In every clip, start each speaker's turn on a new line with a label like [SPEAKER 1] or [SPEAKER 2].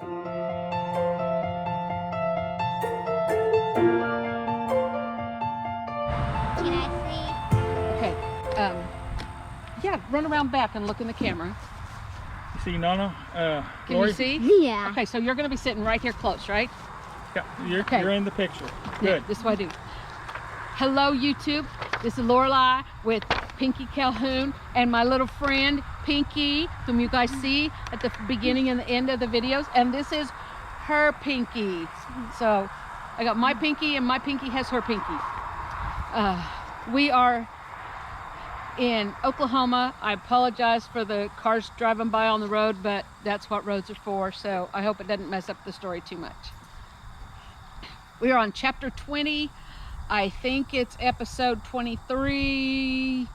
[SPEAKER 1] Can I
[SPEAKER 2] Okay. Yeah, run around back and look in the camera.
[SPEAKER 3] You see Nana?
[SPEAKER 2] Can
[SPEAKER 3] Lori?
[SPEAKER 2] you see?
[SPEAKER 1] see? Yeah.
[SPEAKER 2] Okay, so you're going to be sitting right here close, right?
[SPEAKER 3] Yeah, you're,
[SPEAKER 2] Okay.
[SPEAKER 3] you're in the picture.
[SPEAKER 2] Yeah,
[SPEAKER 3] Good.
[SPEAKER 2] this is what I do. Hello, YouTube. This is Lorelei with Pinky Calhoun and my little friend Pinky, whom you guys see at the beginning and the end of the videos. And this is her Pinky. So I got my Pinky and my Pinky has her Pinky. We are in Oklahoma. I apologize for the cars driving by on the road, but that's what roads are for. So I hope it doesn't mess up the story too much. We are on chapter 20. I think it's episode 23-ish.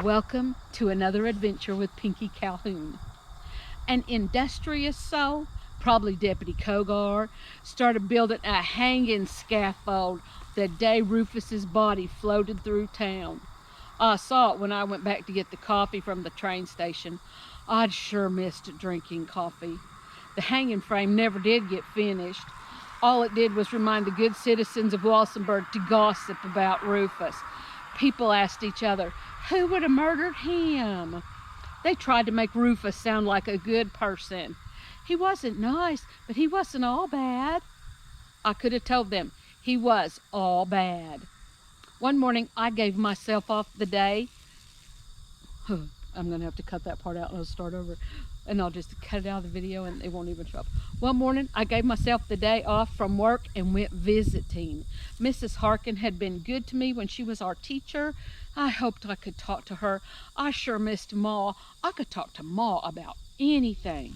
[SPEAKER 2] Welcome to another adventure with Pinky Calhoun. An industrious soul, probably Deputy Kogar, started building a hanging scaffold the day Rufus's body floated through town. I saw it when I went back to get the coffee from the train station. I'd sure missed drinking coffee. The hanging frame never did get finished. All it did was remind the good citizens of Walsenburg to gossip about Rufus. People asked each other, who would have murdered him? They tried to make Rufus sound like a good person. He wasn't nice, but he wasn't all bad. I could have told them he was all bad. One morning, I gave myself off the day. I'm going to have to cut that part out and I'll start over. And I'll just cut it out of the video and it won't even show up. One morning, I gave myself the day off from work and went visiting. Mrs. Harkin had been good to me when she was our teacher. I hoped I could talk to her. I sure missed Ma. I could talk to Ma about anything.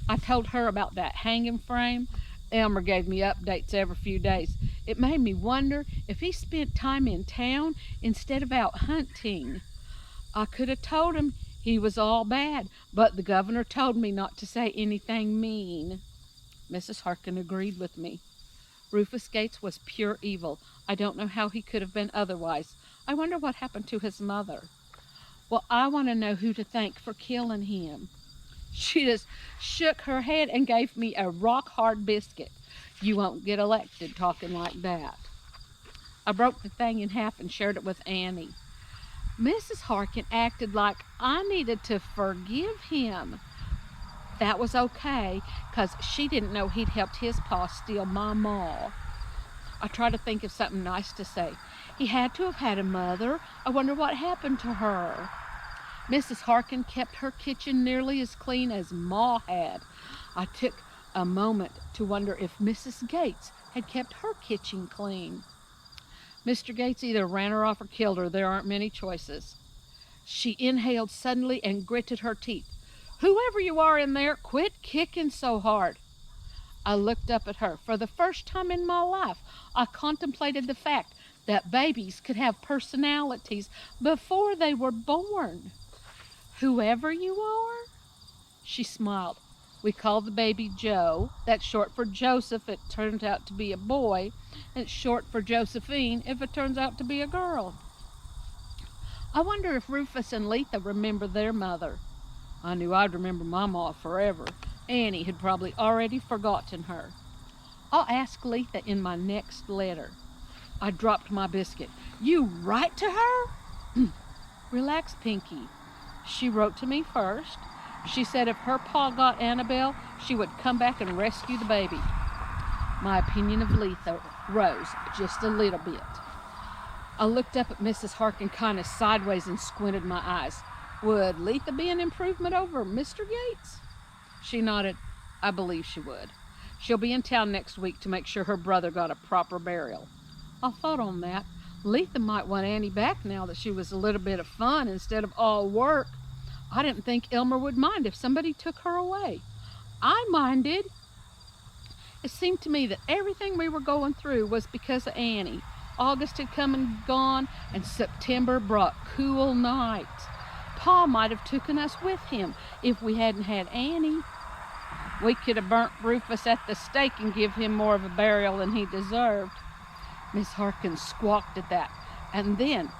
[SPEAKER 2] I told her about that hanging frame. Elmer gave me updates every few days. It made me wonder if he spent time in town instead of out hunting. I could have told him he was all bad, but the governor told me not to say anything mean. Mrs. Harkin agreed with me. Rufus Gates was pure evil. I don't know how he could have been otherwise. I wonder what happened to his mother. Well, I want to know who to thank for killing him. She just shook her head and gave me a rock-hard biscuit. You won't get elected talking like that. I broke the thing in half and shared it with Annie. Mrs. Harkin acted like I needed to forgive him. That was okay, because she didn't know he'd helped his pa steal my ma. I tried to think of something nice to say. He had to have had a mother. I wonder what happened to her. Mrs. Harkin kept her kitchen nearly as clean as Ma had. I took a moment to wonder if Mrs. Gates had kept her kitchen clean. Mr. Gates either ran her off or killed her. There aren't many choices. She inhaled suddenly and gritted her teeth. Whoever you are in there, quit kicking so hard. I looked up at her. For the first time in my life, I contemplated the fact that babies could have personalities before they were born. Whoever you are? She smiled. We call the baby Joe. That's short for Joseph. It turns out to be a boy. And it's short for Josephine if it turns out to be a girl. I wonder if Rufus and Letha remember their mother. I knew I'd remember Mama forever. Annie had probably already forgotten her. I'll ask Letha in my next letter. I dropped my biscuit. You write to her? Relax, Pinky. She wrote to me first. She said if her pa got Annabelle, she would come back and rescue the baby. My opinion of Letha rose just a little bit. I looked up at Mrs. Harkin kind of sideways and squinted my eyes. Would Letha be an improvement over Mr. Gates? She nodded. I believe she would. She'll be in town next week to make sure her brother got a proper burial. I thought on that. Letha might want Annie back now that she was a little bit of fun instead of all work. I didn't think Elmer would mind if somebody took her away. I minded. It seemed to me that everything we were going through was because of Annie. August had come and gone, and September brought cool nights. Pa might have taken us with him if we hadn't had Annie. We could have burnt Rufus at the stake and give him more of a burial than he deserved. Miss Harkin squawked at that, and then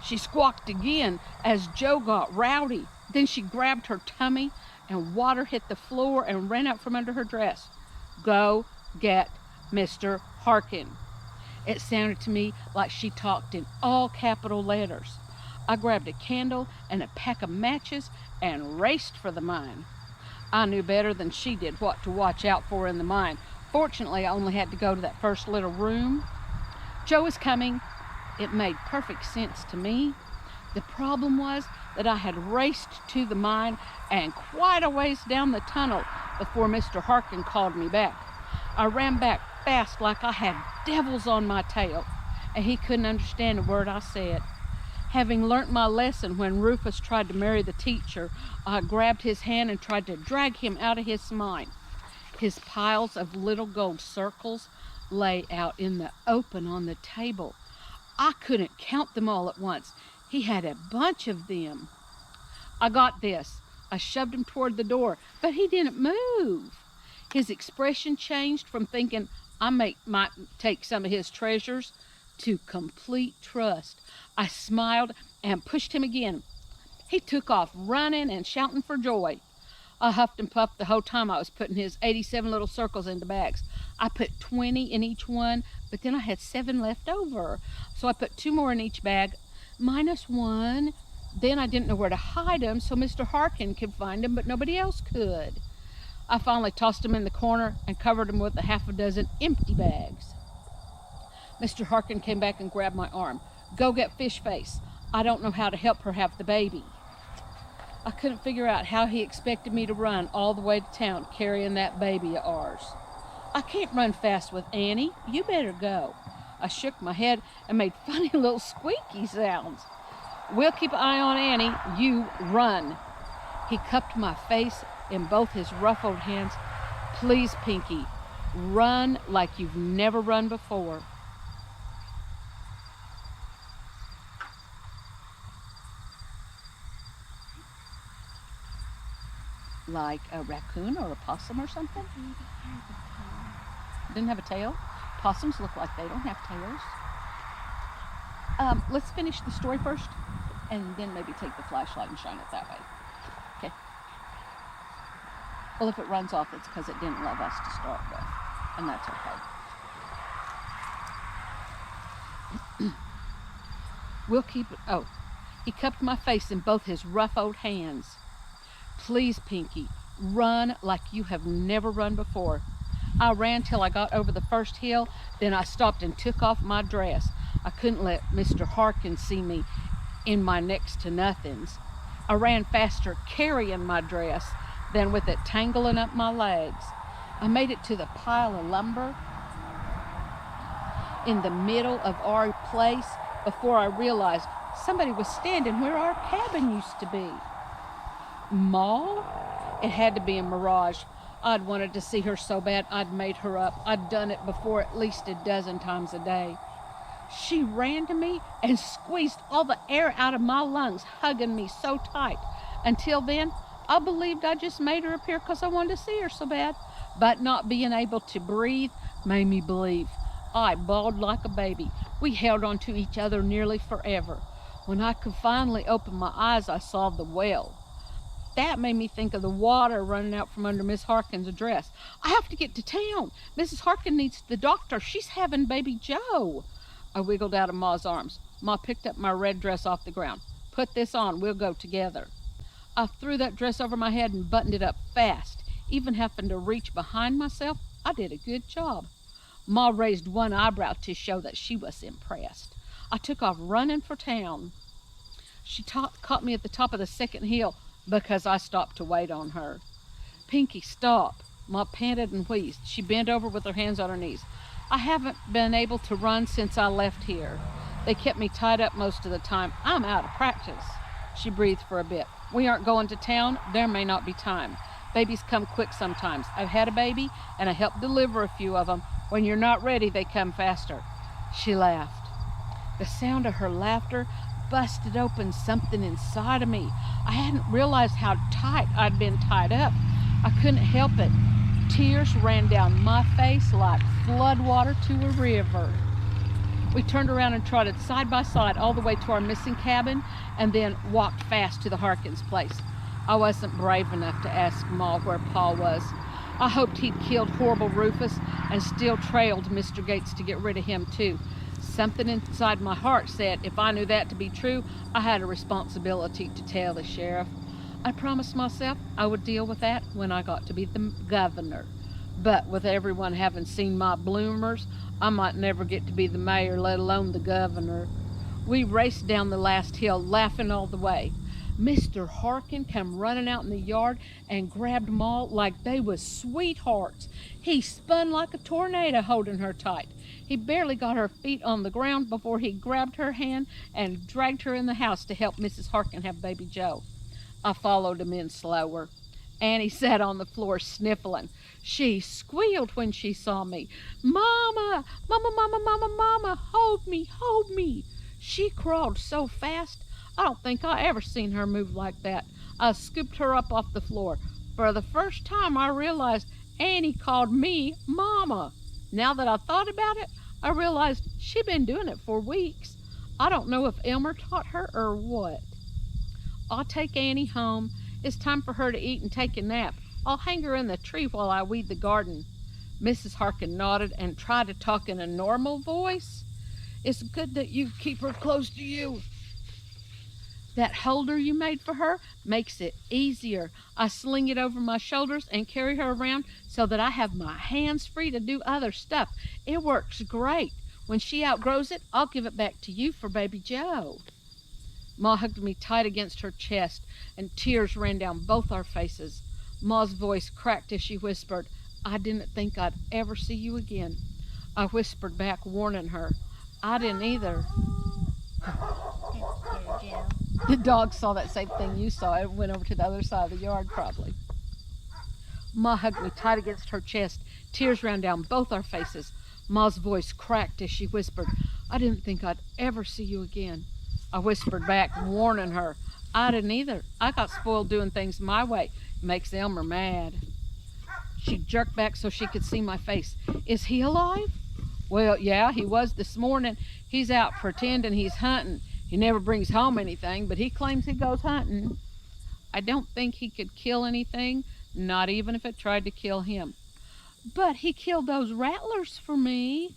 [SPEAKER 2] she squawked again as Joe got rowdy. Then she grabbed her tummy, and water hit the floor and ran out from under her dress. Go get Mr. Harkin. It sounded to me like she talked in all capital letters. I grabbed a candle and a pack of matches and raced for the mine. I knew better than she did what to watch out for in the mine. Fortunately, I only had to go to that first little room. Joe was coming. It made perfect sense to me. The problem was that I had raced to the mine and quite a ways down the tunnel before Mr. Harkin called me back. I ran back fast like I had devils on my tail, and he couldn't understand a word I said. Having learnt my lesson when Rufus tried to marry the teacher, I grabbed his hand and tried to drag him out of his mine. His piles of little gold circles lay out in the open on the table. I couldn't count them all at once. He had a bunch of them. I got this. I shoved him toward the door, but he didn't move. His expression changed from thinking I might take some of his treasures to complete trust. I smiled and pushed him again. He took off running and shouting for joy. I huffed and puffed the whole time I was putting his 87 little circles into bags. I put 20 in each one, but then I had 7 left over. So I put 2 more in each bag, minus 1. Then I didn't know where to hide them, so Mr. Harkin could find them, but nobody else could. I finally tossed them in the corner and covered them with a half a dozen empty bags. Mr. Harkin came back and grabbed my arm. Go get Fish Face. I don't know how to help her have the baby. I couldn't figure out how he expected me to run all the way to town carrying that baby of ours. I can't run fast with Annie. You better go. I shook my head and made funny little squeaky sounds. We'll keep an eye on Annie. You run. He cupped my face in both his rough old hands. Please, Pinky, run like you've never run before. Like a raccoon or a possum or something? Didn't have a tail? Possums look like they don't have tails. Let's finish the story first, and then maybe take the flashlight and shine it that way. Okay. Well, if it runs off, it's because it didn't love us to start with, and that's okay. We'll keep it. Oh, he cupped my face in both his rough old hands. Please, Pinky, run like you have never run before. I ran till I got over the first hill, then I stopped and took off my dress. I couldn't let Mr. Harkin see me in my next to nothings. I ran faster carrying my dress than with it tangling up my legs. I made it to the pile of lumber in the middle of our place before I realized somebody was standing where our cabin used to be. Ma? It had to be a mirage. I'd wanted to see her so bad I'd made her up. I'd done it before at least a dozen times a day. She ran to me and squeezed all the air out of my lungs, hugging me so tight. Until then, I believed I just made her appear because I wanted to see her so bad. But not being able to breathe made me believe. I bawled like a baby. We held on to each other nearly forever. When I could finally open my eyes, I saw the well. That made me think of the water running out from under Miss Harkin's dress. I have to get to town. Mrs. Harkin needs the doctor. She's having baby Joe. I wiggled out of Ma's arms. Ma picked up my red dress off the ground. Put this on. We'll go together. I threw that dress over my head and buttoned it up fast. Even having to reach behind myself, I did a good job. Ma raised one eyebrow to show that she was impressed. I took off running for town. She caught me at the top of the second hill because I stopped to wait on her. Pinky, stop. Ma panted and wheezed. She bent over with her hands on her knees. I haven't been able to run since I left here. They kept me tied up most of the time. I'm out of practice. She breathed for a bit. We aren't going to town. There may not be time. Babies come quick sometimes. I've had a baby, and I helped deliver a few of them. When you're not ready, they come faster. She laughed. The sound of her laughter busted open something inside of me. I hadn't realized how tight I'd been tied up. I couldn't help it. Tears ran down my face like floodwater to a river. We turned around and trotted side by side all the way to our missing cabin, and then walked fast to the Harkins' place. I wasn't brave enough to ask Ma where Pa was. I hoped he'd killed horrible Rufus and still trailed Mr. Gates to get rid of him too. Something inside my heart said if I knew that to be true, I had a responsibility to tell the sheriff. I promised myself I would deal with that when I got to be the governor. But with everyone having seen my bloomers, I might never get to be the mayor, let alone the governor. We raced down the last hill, laughing all the way. Mr. Harkin come running out in the yard and grabbed Ma like they was sweethearts. He spun like a tornado, holding her tight. He barely got her feet on the ground before he grabbed her hand and dragged her in the house to help Mrs. Harkin have baby Joe. I followed him in slower. Annie sat on the floor sniffling. She squealed when she saw me. Mama, mama, mama, mama, mama, hold me, hold me. She crawled so fast, I don't think I ever seen her move like that. I scooped her up off the floor. For the first time, I realized Annie called me Mama. Now that I thought about it, I realized she'd been doing it for weeks. I don't know if Elmer taught her or what. I'll take Annie home. It's time for her to eat and take a nap. I'll hang her in the tree while I weed the garden. Mrs. Harkin nodded and tried to talk in a normal voice. It's good that you keep her close to you. That holder you made for her makes it easier. I sling it over my shoulders and carry her around so that I have my hands free to do other stuff. It works great. When she outgrows it, I'll give it back to you for baby Joe. Ma hugged me tight against her chest, and tears ran down both our faces. Ma's voice cracked as she whispered, I didn't think I'd ever see you again. I whispered back, warning her. I didn't either.
[SPEAKER 1] Mr. Joe.
[SPEAKER 2] The dog saw that same thing you saw and went over to the other side of the yard probably. Ma hugged me tight against her chest. Tears ran down both our faces. Ma's voice cracked as she whispered, I didn't think I'd ever see you again. I whispered back, warning her. I didn't either. I got spoiled doing things my way. It makes Elmer mad. She jerked back so she could see my face. Is he alive? Well, yeah, he was this morning. He's out pretending he's hunting. He never brings home anything, but he claims he goes hunting. I don't think he could kill anything, not even if it tried to kill him. But he killed those rattlers for me.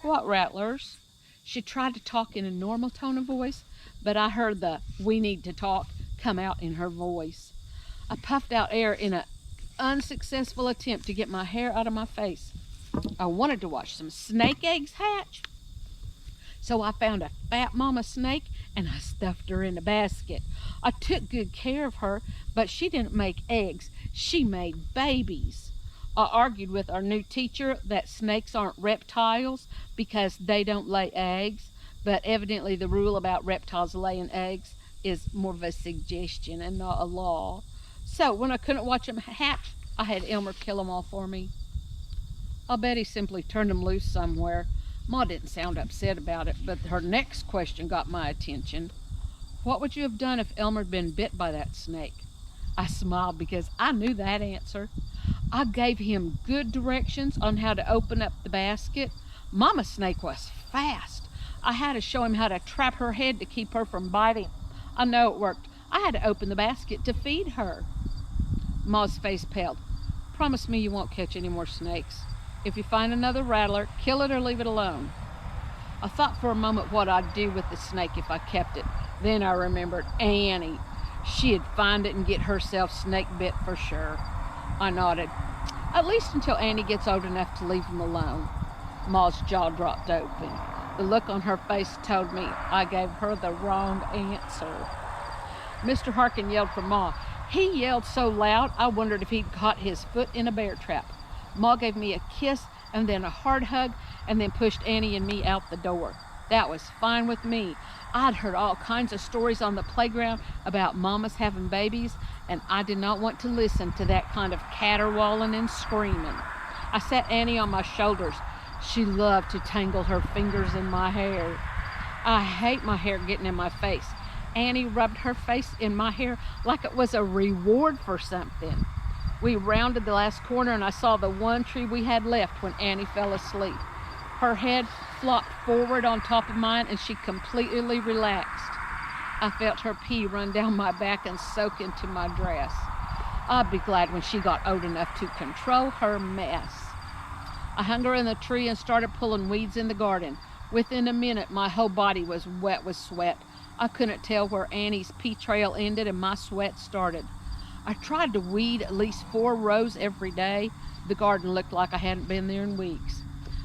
[SPEAKER 2] What rattlers? She tried to talk in a normal tone of voice, but I heard the "we need to talk" come out in her voice. I puffed out air in an unsuccessful attempt to get my hair out of my face. I wanted to watch some snake eggs hatch. So I found a fat mama snake and I stuffed her in a basket. I took good care of her, but she didn't make eggs. She made babies. I argued with our new teacher that snakes aren't reptiles because they don't lay eggs, but evidently the rule about reptiles laying eggs is more of a suggestion and not a law. So when I couldn't watch them hatch, I had Elmer kill them all for me. I'll bet he simply turned them loose somewhere. Ma didn't sound upset about it, but her next question got my attention. What would you have done if Elmer had been bit by that snake? I smiled because I knew that answer. I gave him good directions on how to open up the basket. Mama snake was fast. I had to show him how to trap her head to keep her from biting. I know it worked. I had to open the basket to feed her. Ma's face paled. Promise me you won't catch any more snakes. If you find another rattler, kill it or leave it alone. I thought for a moment what I'd do with the snake if I kept it. Then I remembered Annie. She'd find it and get herself snake bit for sure. I nodded. At least until Annie gets old enough to leave him alone. Ma's jaw dropped open. The look on her face told me I gave her the wrong answer. Mr. Harkin yelled for Ma. He yelled so loud I wondered if he'd caught his foot in a bear trap. Ma gave me a kiss and then a hard hug and then pushed Annie and me out the door. That was fine with me. I'd heard all kinds of stories on the playground about mamas having babies, and I did not want to listen to that kind of caterwauling and screaming. I sat Annie on my shoulders. She loved to tangle her fingers in my hair. I hate my hair getting in my face. Annie rubbed her face in my hair like it was a reward for something. We rounded the last corner and I saw the one tree we had left when Annie fell asleep. Her head flopped forward on top of mine and she completely relaxed. I felt her pee run down my back and soak into my dress. I'd be glad when she got old enough to control her mess. I hung her in the tree and started pulling weeds in the garden. Within a minute, my whole body was wet with sweat. I couldn't tell where Annie's pee trail ended and my sweat started. I tried to weed at least 4 rows every day. The garden looked like I hadn't been there in weeks.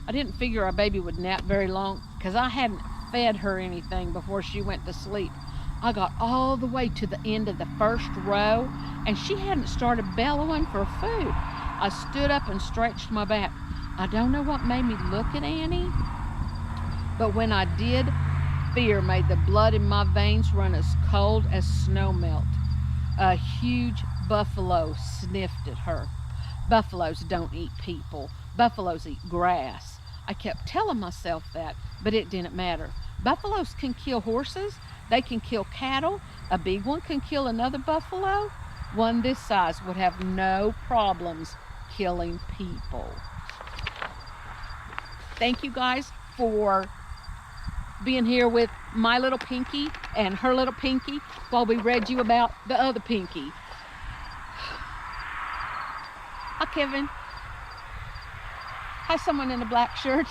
[SPEAKER 2] I didn't figure our baby would nap very long because I hadn't fed her anything before she went to sleep. I got all the way to the end of the first row and she hadn't started bellowing for food. I stood up and stretched my back. I don't know what made me look at Annie, but when I did, fear made the blood in my veins run as cold as snow melt. A huge buffalo sniffed at her. Buffaloes don't eat people. Buffaloes eat grass. I kept telling myself that, but it didn't matter. Buffaloes can kill horses. They can kill cattle. A big one can kill another buffalo. One this size would have no problems killing people. Thank you guys for being here with my little Pinky and her little Pinky while we read you about the other Pinky. Hi, Kevin. Hi, someone in a black shirt.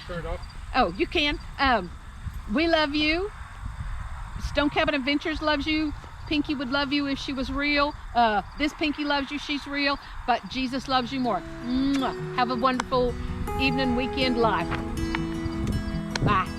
[SPEAKER 3] Turn it off.
[SPEAKER 2] Oh, you can. We love you. StoneCabinAdventures loves you. Pinky would love you if she was real. This Pinky loves you, she's real, but Jesus loves you more. Mwah. Have a wonderful evening, weekend life. Bye.